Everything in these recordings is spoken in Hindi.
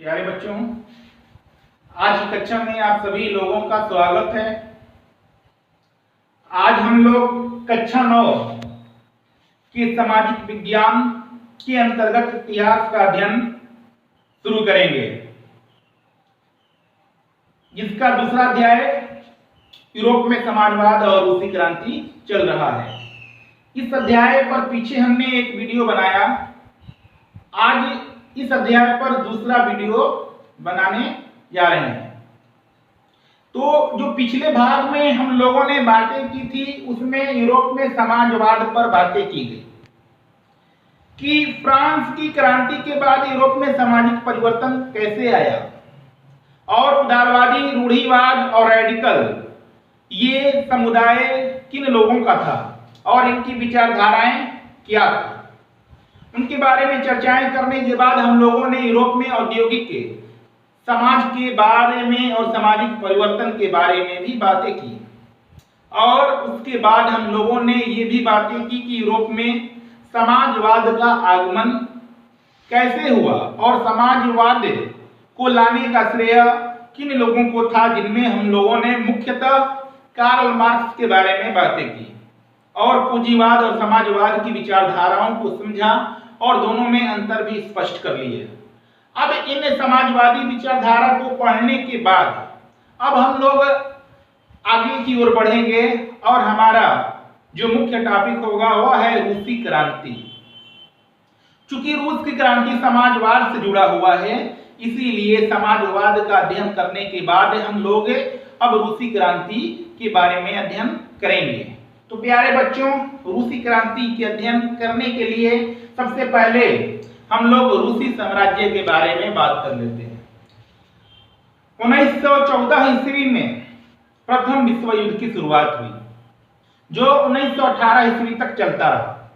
प्यारे बच्चों, आज की कक्षा में आप सभी लोगों का स्वागत है। आज हम लोग कक्षा 9 के सामाजिक विज्ञान के अंतर्गत इतिहास का अध्ययन शुरू करेंगे, जिसका दूसरा अध्याय यूरोप में समाजवाद और रूसी क्रांति चल रहा है। इस अध्याय पर पीछे हमने एक वीडियो बनाया। आज इस अध्याय पर दूसरा वीडियो बनाने जा रहे हैं। तो जो पिछले भाग में हम लोगों ने बातें की थी, उसमें यूरोप में समाजवाद पर बातें की गई कि फ्रांस की क्रांति के बाद यूरोप में सामाजिक परिवर्तन कैसे आया और उदारवादी, रूढ़िवाद और रेडिकल ये समुदाय किन लोगों का था और इनकी विचारधाराएं क्या थी। उनके बारे में चर्चाएं करने के बाद हम लोगों ने यूरोप में औद्योगिक समाज के बारे में और सामाजिक परिवर्तन के बारे में भी बातें की, और उसके बाद हम लोगों ने ये भी बातें की कि यूरोप में समाजवाद का आगमन कैसे हुआ और समाजवाद को लाने का श्रेय किन लोगों को था, जिनमें हम लोगों ने मुख्यतः कार्ल मार्क्स के बारे में बातें की और पूंजीवाद और समाजवाद की विचारधाराओं को समझा और दोनों में अंतर भी स्पष्ट कर लिए। अब इन समाजवादी विचारधारा को पढ़ने के बाद अब हम लोग आगे की ओर बढ़ेंगे और हमारा जो मुख्य टॉपिक होगा वह है रूसी क्रांति। चूंकि रूस की क्रांति समाजवाद से जुड़ा हुआ है, इसीलिए समाजवाद का अध्ययन करने के बाद हम लोग अब रूसी क्रांति के बारे में अध्ययन करेंगे। तो प्यारे बच्चों, रूसी क्रांति के अध्ययन करने के लिए सबसे पहले हम लोग रूसी साम्राज्य के बारे में बात कर लेते हैं। 1914 ईस्वी में प्रथम विश्व युद्ध की शुरुआत हुई, जो 1918 ईस्वी तक चलता रहा।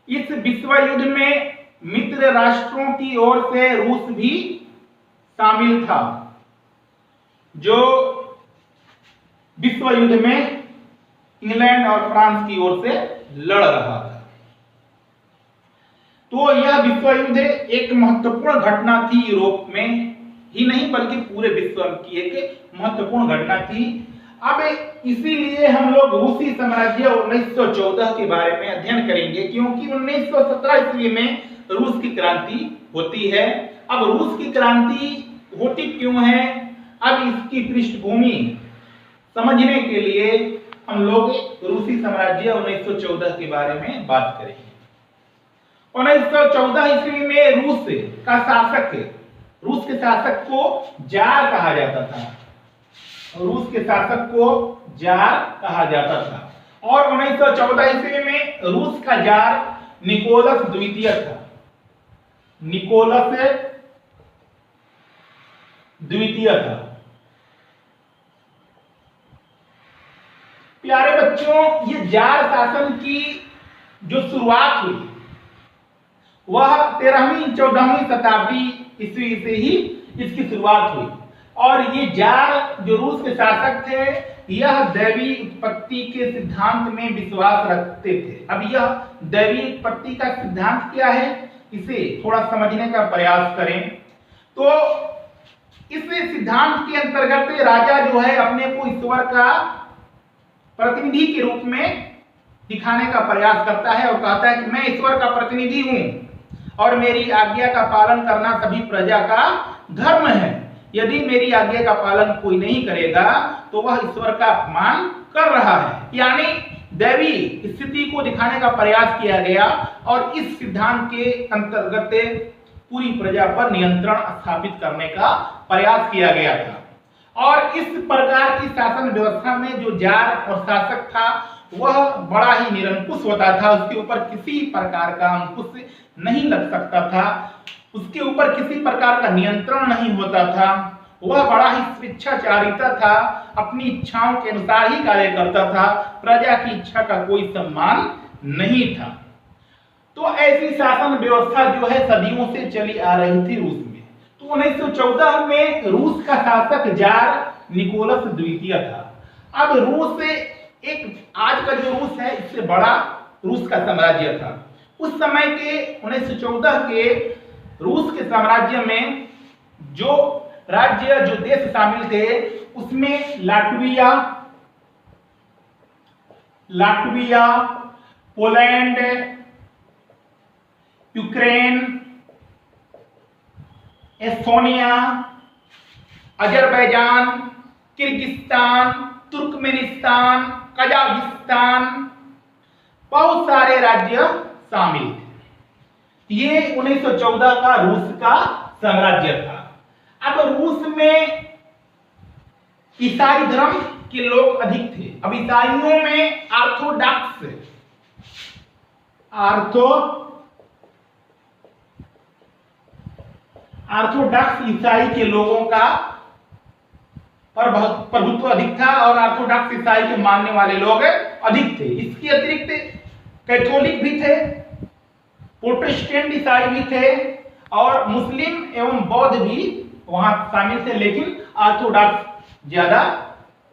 इस विश्व युद्ध में मित्र राष्ट्रों की ओर से रूस भी शामिल था, जो विश्व युद्ध में इंग्लैंड और फ्रांस की ओर से लड़ रहा था। तो यह विश्व युद्ध एक महत्वपूर्ण घटना थी, यूरोप में ही नहीं बल्कि पूरे विश्व की एक महत्वपूर्ण घटना थी। अब इसीलिए हम लोग रूसी साम्राज्य 1914 के बारे में अध्ययन करेंगे, क्योंकि 1917 ईस्वी में रूस की क्रांति होती है। अब रूस की क्रांति होती क्यों है, अब इसकी पृष्ठभूमि समझने के लिए हम लोग रूसी साम्राज्य 1914 के बारे में बात करेंगे। 1914 ईस्वी में रूस के शासक को जार कहा जाता था। रूस के शासक को जार कहा जाता था और 1914 ईस्वी में रूस का जार निकोलस द्वितीय था। निकोलस द्वितीय था। प्यारे बच्चों, ये जार शासन की जो शुरुआत हुई वह 13वीं-14वीं शताब्दी ईस्वी से ही इसकी शुरुआत हुई, और ये जार जो रूस के शासक थे यह दैवी उत्पत्ति के सिद्धांत में विश्वास रखते थे। अब यह दैवी उत्पत्ति का सिद्धांत क्या है, इसे थोड़ा समझने का प्रयास करें। तो इस सिद्धांत के अंतर्गत राजा जो है अपने को ईश्वर का प्रतिनिधि के रूप में दिखाने का प्रयास करता है और कहता है कि मैं ईश्वर का प्रतिनिधि हूं और मेरी आज्ञा का पालन करना सभी प्रजा का धर्म है। यदि मेरी आज्ञा का पालन कोई नहीं करेगा तो वह ईश्वर का अपमान कर रहा है। यानी दैवी स्थिति को दिखाने का प्रयास किया गया और इस सिद्धांत के अंतर्गत पूरी प्रजा पर नियंत्रण स्थापित करने का प्रयास किया गया था। और इस प्रकार की शासन व्यवस्था में जो जार और शासक था वह बड़ा ही निरंकुश होता था। उसके ऊपर किसी प्रकार का अंकुश नहीं लग सकता था, उसके ऊपर किसी प्रकार का नियंत्रण नहीं होता था। वह बड़ा ही स्वेच्छाचारिता था, अपनी इच्छाओं के अनुसार ही कार्य करता था, प्रजा की इच्छा का कोई सम्मान नहीं था। तो ऐसी शासन व्यवस्था जो है सदियों से चली आ रही थी रूस में। तो 1914 में रूस का शासक जार निकोलस द्वितीय था। अब रूस एक आज का जो रूस है इससे बड़ा रूस का साम्राज्य था। उस समय के 1914 के रूस के साम्राज्य में जो राज्य जो देश शामिल थे उसमें Latvia, Poland, Ukraine, Estonia, Azerbaijan, Kyrgyzstan, Turkmenistan, Kazakhstan, बहुत सारे राज्य शामिल थे। ये 1914 का रूस का साम्राज्य था। अब रूस में ईसाई धर्म के लोग अधिक थे। अब ईसाइयों में ऑर्थोडॉक्स ईसाई के लोगों का प्रभुत्व अधिक था और ऑर्थोडॉक्स ईसाई के मानने वाले लोग अधिक थे। इसके अतिरिक्त कैथोलिक भी थे, प्रोटेस्टेंट ईसाई भी थे और मुस्लिम एवं बौद्ध भी वहां शामिल थे, लेकिन ऑर्थोडॉक्स ज्यादा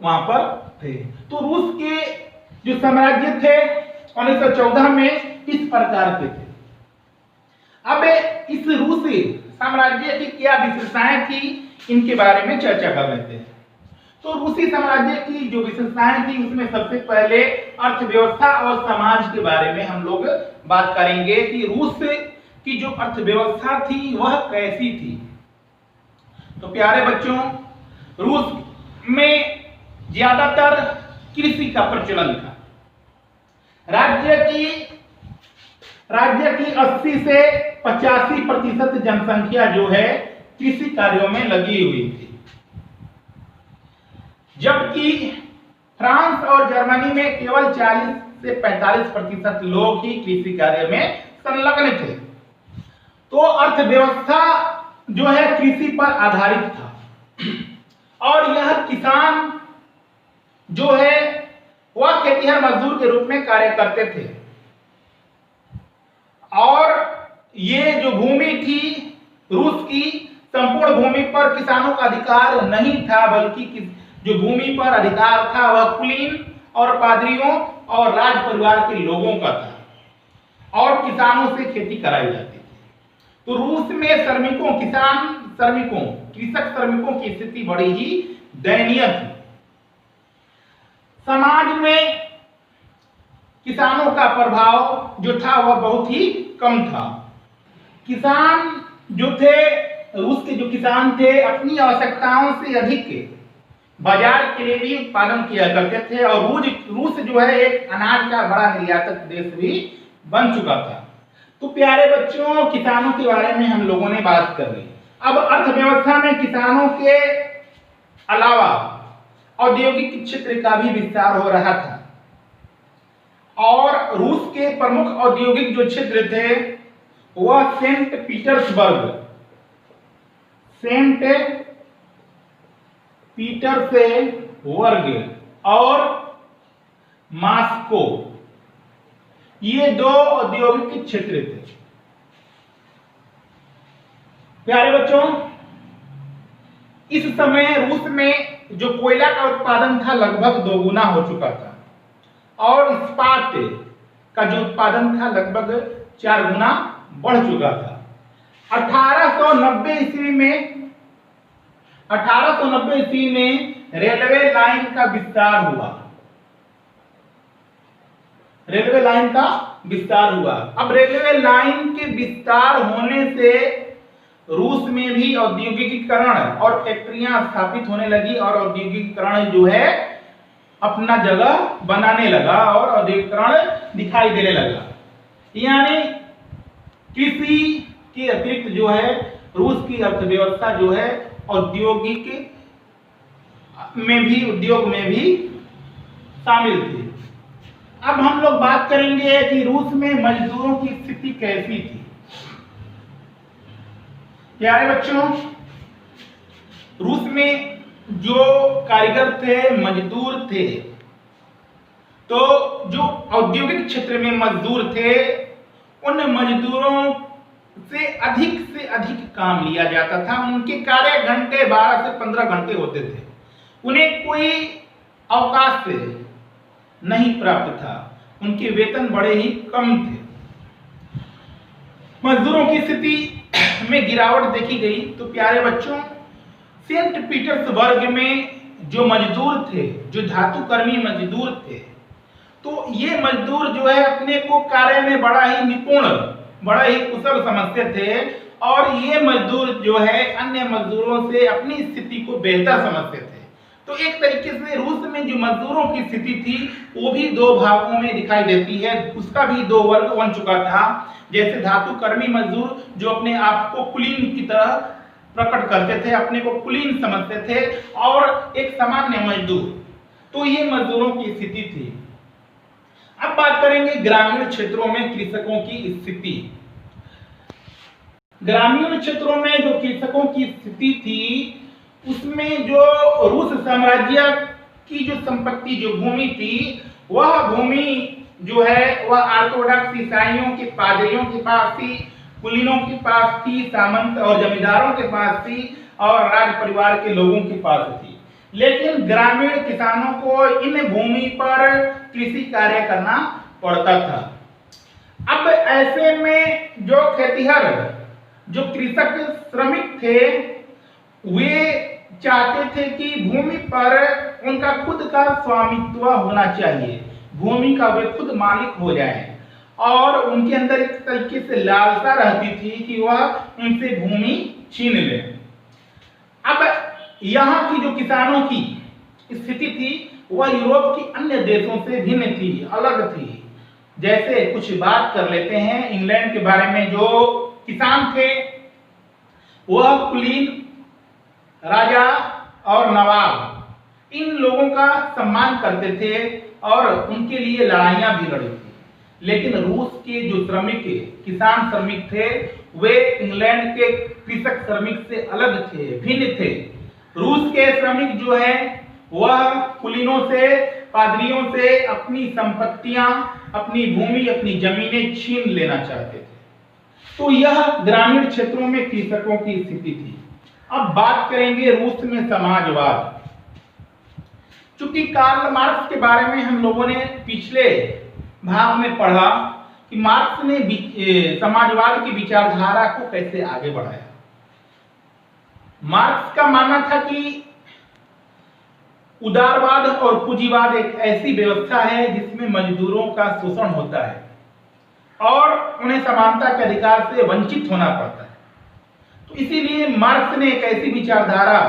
वहां पर थे। तो रूस के जो साम्राज्य थे 1914 में इस प्रकार के थे। अब इस रूसी साम्राज्य की क्या विशेषताएं थी, इनके बारे में चर्चा कर लेते हैं। तो रूसी साम्राज्य की जो विशेषताएं थी उसमें सबसे पहले अर्थव्यवस्था और समाज के बारे में हम लोग बात करेंगे कि रूस की जो अर्थव्यवस्था थी वह कैसी थी। तो प्यारे बच्चों, रूस में ज्यादातर कृषि का प्रचलन था। राज्य की 80 से 85% जनसंख्या जो है कृषि कार्यों में लगी हुई थी, जबकि फ्रांस और जर्मनी में केवल 40 से 45% लोग ही कृषि कार्य में संलग्न थे। तो अर्थव्यवस्था जो है कृषि पर आधारित था और यह किसान जो है वह खेतिहर मजदूर के रूप में कार्य करते थे और ये जो भूमि थी रूस की, संपूर्ण भूमि पर किसानों का अधिकार नहीं था, बल्कि जो भूमि पर अधिकार था वह कुलीन और पादरियों और राज परिवार के लोगों का था और किसानों से खेती कराई जाती थी। तो रूस में कृषक श्रमिकों की स्थिति बड़ी ही दयनीय थी। समाज में किसानों का प्रभाव जो था वह बहुत ही कम था। किसान जो थे, रूस के जो किसान थे, अपनी आवश्यकताओं से अधिक बाजार के लिए भी उत्पादन किया करते थे और रूस जो है एक अनाज का बड़ा निर्यातक देश भी बन चुका था। तो प्यारे बच्चों, किसानों के बारे में हम लोगों ने बात कर ली। अब अर्थव्यवस्था में किसानों के अलावा औद्योगिक क्षेत्र का भी विस्तार हो रहा था और रूस के प्रमुख औद्योगिक जो क्षेत्र थे वह सेंट पीटर्सबर्ग और मॉस्को, ये दो औद्योगिक क्षेत्र थे। प्यारे बच्चों, इस समय रूस में जो कोयला का उत्पादन था लगभग दोगुना हो चुका था और इस्पात का जो उत्पादन था लगभग 4 गुना बढ़ चुका था। 1890 ईस्वी में रेलवे लाइन का विस्तार हुआ। अब रेलवे लाइन के विस्तार होने से रूस में भी औद्योगिकीकरण और फैक्ट्रियां स्थापित होने लगी और औद्योगिकीकरण जो है अपना जगह बनाने लगा और औद्योगिकीकरण दिखाई देने लगा। यानी कृषि के अतिरिक्त जो है रूस की अर्थव्यवस्था जो है उद्योग में भी शामिल थी। अब हम लोग बात करेंगे कि रूस में मजदूरों की स्थिति कैसी थी। प्यारे बच्चों, रूस में जो कारीगर थे, मजदूर थे, तो जो औद्योगिक क्षेत्र में मजदूर थे उन मजदूरों से अधिक काम लिया जाता था। उनके कार्य घंटे 12 से 15 घंटे होते थे। उन्हें कोई अवकाश नहीं प्राप्त था। उनके वेतन बड़े ही कम थे। मजदूरों की स्थिति में गिरावट देखी गई। तो प्यारे बच्चों, सेंट पीटर्सबर्ग में जो मजदूर थे, जो धातुकर्मी मजदूर थे, तो ये मजदूर जो है अपने को कार्य में बड़ा ही निपुण, बड़ा ही कुशल समझते थे और ये मजदूर जो है अन्य मजदूरों से अपनी स्थिति को बेहतर समझते थे। तो एक तरीके से रूस में जो मजदूरों की स्थिति थी वो भी दो भागों में दिखाई देती है, उसका भी दो वर्ग बन चुका था। जैसे धातुकर्मी मजदूर जो अपने आप को कुलीन की तरह प्रकट करते थे, अपने को कुलीन समझते थे, और एक सामान्य मजदूर, तो ये मजदूरों की स्थिति थी। अब बात करेंगे ग्रामीण क्षेत्रों में कृषकों की स्थिति। ग्रामीण क्षेत्रों में जो कृषकों की स्थिति थी उसमें जो रूस साम्राज्य की जो संपत्ति, जो भूमि थी, वह भूमि जो है वह ऑर्थोडॉक्स ईसाइयों के पादरियों के पास थी, कुलीनों के पास थी, सामंत और जमींदारों के पास थी और राज परिवार के लोगों के पास थी। लेकिन ग्रामीण किसानों को इन भूमि पर कृषि कार्य करना पड़ता था। अब ऐसे में जो खेतिहर, जो कृषक श्रमिक थे, वे चाहते थे कि भूमि पर उनका खुद का स्वामित्व होना चाहिए, भूमि का वे खुद मालिक हो जाए, और उनके अंदर एक तरीके से लालसा रहती थी कि वह उनसे भूमि छीन ले। अब यहाँ की जो किसानों की स्थिति थी वह यूरोप की अन्य देशों से भिन्न थी, अलग थी। जैसे कुछ बात कर लेते हैं इंग्लैंड के बारे में। जो किसान थे वह कुलीन, राजा और नवाब, इन लोगों का सम्मान करते थे और उनके लिए लड़ाइयां भी लड़ी थी। लेकिन रूस के जो श्रमिक, किसान श्रमिक थे, वे इंग्लैंड के कृषक श्रमिक से अलग थे, भिन्न थे। रूस के श्रमिक जो है वह कुलीनों से, पादरियों से अपनी संपत्तियां, अपनी भूमि, अपनी जमीनें छीन लेना चाहते थे। तो यह ग्रामीण क्षेत्रों में कृषकों की स्थिति थी। अब बात करेंगे रूस में समाजवाद। चूंकि कार्ल मार्क्स के बारे में हम लोगों ने पिछले भाग में पढ़ा कि मार्क्स ने समाजवाद की विचारधारा को कैसे आगे बढ़ाया। मार्क्स का मानना था कि उदारवाद और पूंजीवाद एक ऐसी व्यवस्था है जिसमें मजदूरों का शोषण होता है और उन्हें समानता के अधिकार से वंचित होना पड़ता है। तो इसीलिए मार्क्स ने एक ऐसी विचारधारा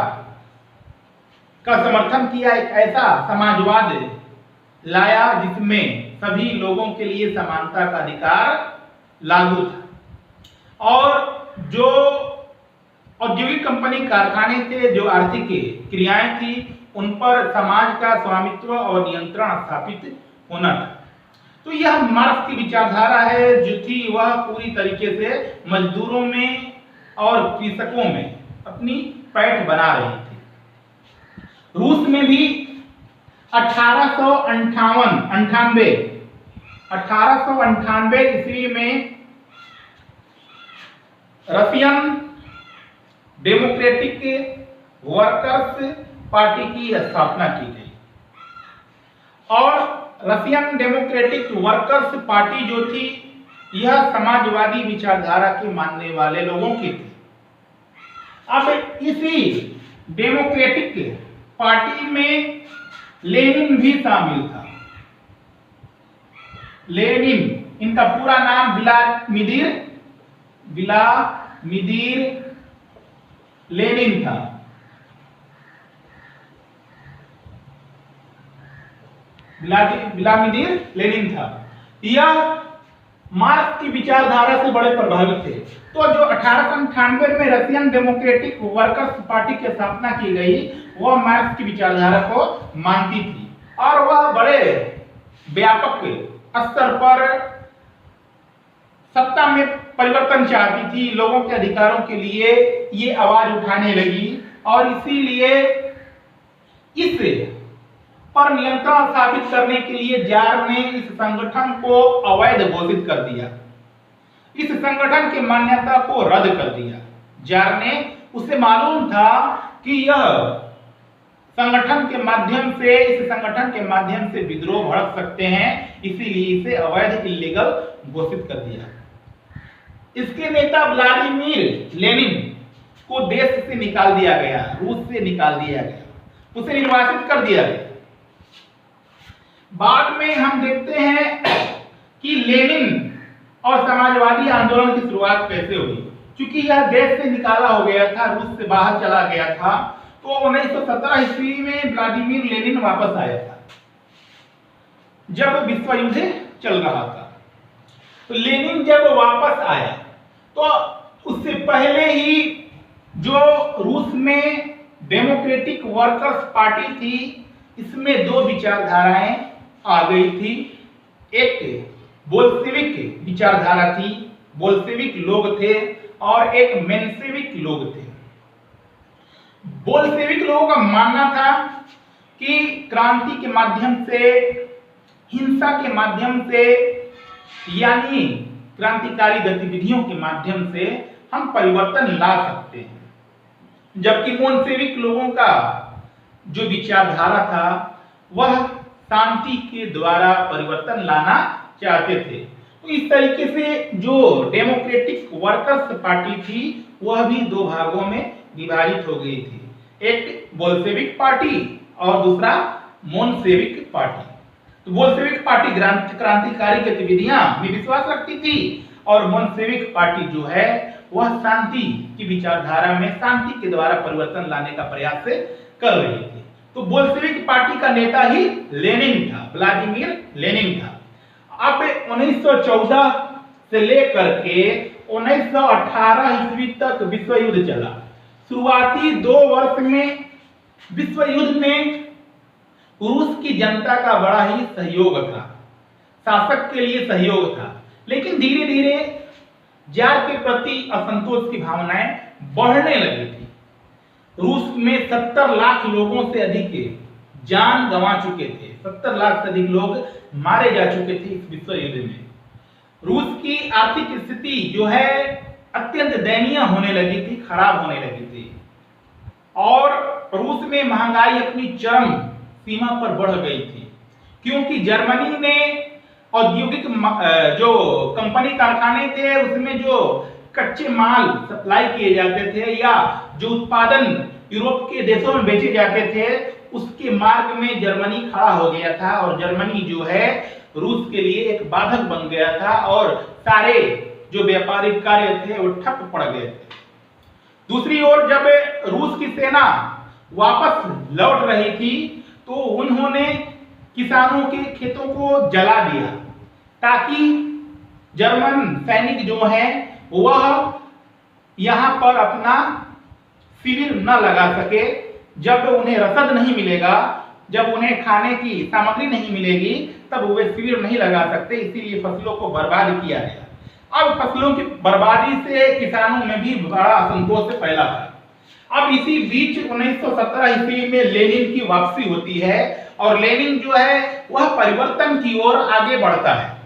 का समर्थन किया, एक ऐसा समाजवाद लाया जिसमें सभी लोगों के लिए समानता का अधिकार लागू था। और जो औद्योगिक कंपनी, कारखाने थे, जो आर्थिक क्रियाएं थी, उन पर समाज का स्वामित्व और नियंत्रण स्थापित होना था। तो यह मार्क्स की विचारधारा है जो थी वह पूरी तरीके से मजदूरों में और कृषकों में अपनी पैठ बना रही थी। रूस में भी 1898 ईस्वी में रशियन डेमोक्रेटिक वर्कर्स पार्टी की स्थापना की गई। और रशियन डेमोक्रेटिक वर्कर्स पार्टी जो थी यह समाजवादी विचारधारा के मानने वाले लोगों की थी। अब इसी डेमोक्रेटिक पार्टी में लेनिन भी शामिल था। लेनिन, इनका पूरा नाम व्लादिमीर लेनिन था। व्लादिमीर लेनिन था। यह मार्क्स की विचारधारा से बड़े प्रभावित थे। तो जो 1898 में रशियन डेमोक्रेटिक वर्कर्स पार्टी की स्थापना की गई वह मार्क्स की विचारधारा को मानती थी और वह बड़े व्यापक स्तर पर सत्ता में परिवर्तन चाहती थी, लोगों के अधिकारों के लिए ये आवाज उठाने लगी और इसीलिए इस पर नियंत्रण स्थापित करने के लिए जार ने इस संगठन को अवैध घोषित कर दिया, इस संगठन की मान्यता को रद्द कर दिया। जार ने, उसे मालूम था कि यह संगठन के माध्यम से, इस संगठन के माध्यम से विद्रोह भड़क सकते हैं, इसीलिए इसे अवैध, इलीगल घोषित कर दिया। इसके नेता व्लादिमीर लेनिन को देश से निकाल दिया गया, रूस से निकाल दिया गया, उसे निर्वासित कर दिया गया। बाद में हम देखते हैं कि लेनिन और समाजवादी आंदोलन की शुरुआत कैसे हुई। क्योंकि यह देश से निकाला हो गया था, रूस से बाहर चला गया था, तो 1917 ईस्वी में व्लादिमीर लेनिन वापस आया था जब विश्व युद्ध चल रहा था। तो लेनिन जब वापस आया तो उससे पहले ही जो रूस में डेमोक्रेटिक वर्कर्स पार्टी थी, इसमें दो विचारधाराएं आ गई थी। एक बोल्शेविक विचारधारा थी, बोल्शेविक लोग थे, और एक मेंशेविक लोग थे। बोल्शेविक लोगों का मानना था कि क्रांति के माध्यम से, हिंसा के माध्यम से, यानी क्रांतिकारी गतिविधियों के माध्यम से हम परिवर्तन ला सकते हैं। जबकि मेंशेविक लोगों का जो विचारधारा था वह शांति के द्वारा परिवर्तन लाना चाहते थे। तो इस तरीके से जो डेमोक्रेटिक वर्कर्स पार्टी थी वह भी दो भागों में विभाजित हो गई थी, एक बोल्शेविक पार्टी और दूसरा मेंशेविक पार्टी। तो बोल्शेविक पार्टी क्रांतिकारी गतिविधियां में विश्वास रखती थी और मेंशेविक पार्टी जो है वह शांति की विचारधारा में शांति के द्वारा परिवर्तन लाने का प्रयास कर रही थी। तो बोल्शेविक पार्टी का नेता ही लेनिन था, व्लादिमीर लेनिन था। अब 1914 से लेकर के 1918 ईस्वी तक विश्व युद्ध चला। शुरुआती 2 वर्ष में विश्व युद्ध में रूस की जनता का बड़ा ही सहयोग था, शासक के लिए सहयोग था, लेकिन धीरे धीरे जार के प्रति असंतोष की भावनाएं बढ़ने लगी थी। रूस में 70 लाख लोगों से अधिक जान गंवा चुके थे, 70 लाख से अधिक लोग मारे जा चुके थे इस विश्व युद्ध में। रूस की आर्थिक स्थिति जो है अत्यंत दयनीय होने लगी थी, खराब होने लगी थी, और रूस में महंगाई अपनी चरम सीमा पर बढ़ गई थी। क्योंकि जर्मनी ने औद्योगिक जो कंपनी कारखाने थे उसमें जो कच्चे माल सप्लाई किए जाते थे या जो उत्पादन यूरोप के देशों में बेचे जाते थे, उसके मार्ग में जर्मनी खड़ा हो गया था और जर्मनी जो है रूस के लिए एक बाधक बन गया था और सारे जो व्यापारिक कार्य थे वो ठप पड़ गए थे। दूसरी ओर जब रूस की सेना वापस लौट रही थी तो उन्होंने किसानों के खेतों को जला दिया ताकि जर्मन सैनिक जो है वह यहां पर अपना शिविर न लगा सके। जब उन्हें रसद नहीं मिलेगा, जब उन्हें खाने की सामग्री नहीं मिलेगी, तब वे शिविर नहीं लगा सकते, इसीलिए फसलों को बर्बाद किया गया। अब फसलों की बर्बादी से किसानों में भी बड़ा असंतोष फैला था। अब इसी बीच 1917 ईस्वी में लेनिन की वापसी होती है और लेनिन जो है वह परिवर्तन की ओर आगे बढ़ता है।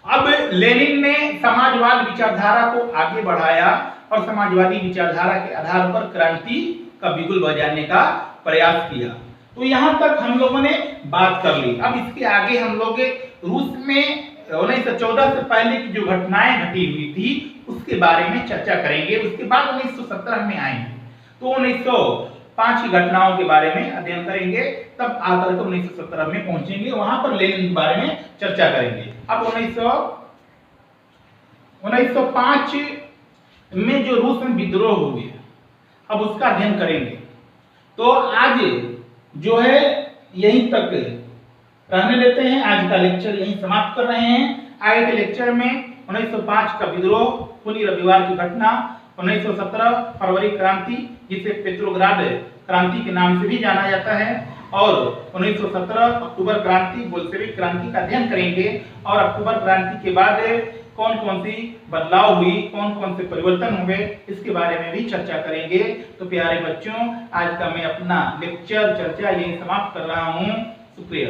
अब लेनिन ने समाजवाद विचारधारा को आगे बढ़ाया और समाजवादी विचारधारा के आधार पर क्रांति का बिगुल बजाने का प्रयास किया। तो यहां तक हम लोगों ने बात कर ली। अब इसके आगे हम लोग रूस में 1914 से पहले की जो घटनाएं घटी हुई थी उसके बारे में चर्चा करेंगे। उसके बाद 1917 में आएंगे तो 1905 की घटनाओं के बारे में अध्ययन करेंगे, तब आकर के 1917 में पहुंचेंगे, वहां पर लेनिन के बारे में चर्चा करेंगे। अब 1905 में जो रूस में विद्रोह हो गया, अब उसका अध्ययन करेंगे। तो आज जो है यहीं तक रहने देते हैं, आज का लेक्चर यहीं समाप्त कर रहे हैं। आगे के लेक्चर में 1905 का विद्रोह, खूनी रविवार की घटना, 1917 फरवरी क्रांति जिसे पेट्रोग्राड क्रांति के नाम से भी जाना जाता है, और 1917 अक्टूबर क्रांति, बोल्शेविक क्रांति का अध्ययन करेंगे। और अक्टूबर क्रांति के बाद कौन कौन सी बदलाव हुई, कौन कौन से परिवर्तन हुए, इसके बारे में भी चर्चा करेंगे। तो प्यारे बच्चों, आज का मैं अपना लेक्चर चर्चा यही समाप्त कर रहा हूँ। शुक्रिया।